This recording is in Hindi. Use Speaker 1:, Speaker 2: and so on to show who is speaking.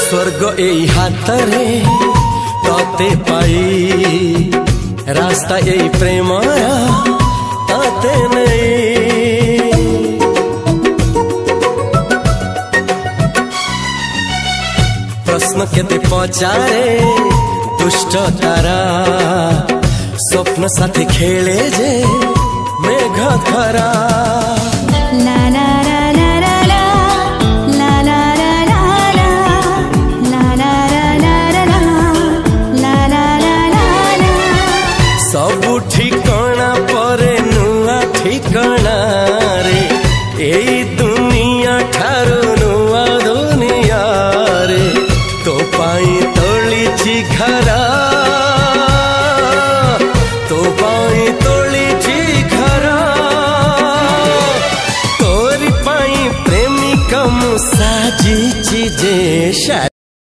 Speaker 1: स्वर्ग एई हातरे तते पाई रास्ता एई प्रेम तते नहीं। प्रश्न केते पचारे दुष्ट तारा स्वप्न साथी खेले जे मेघ खरा। सबु ठिकाना परे नुआ ठिकाना रे एई दुनिया ठारू नुआ दुनिया रे। तो पाई तोलिछि घरा तो पाई तोलिछि घरा तोरी पाई प्रेमिका मु साजिछि जे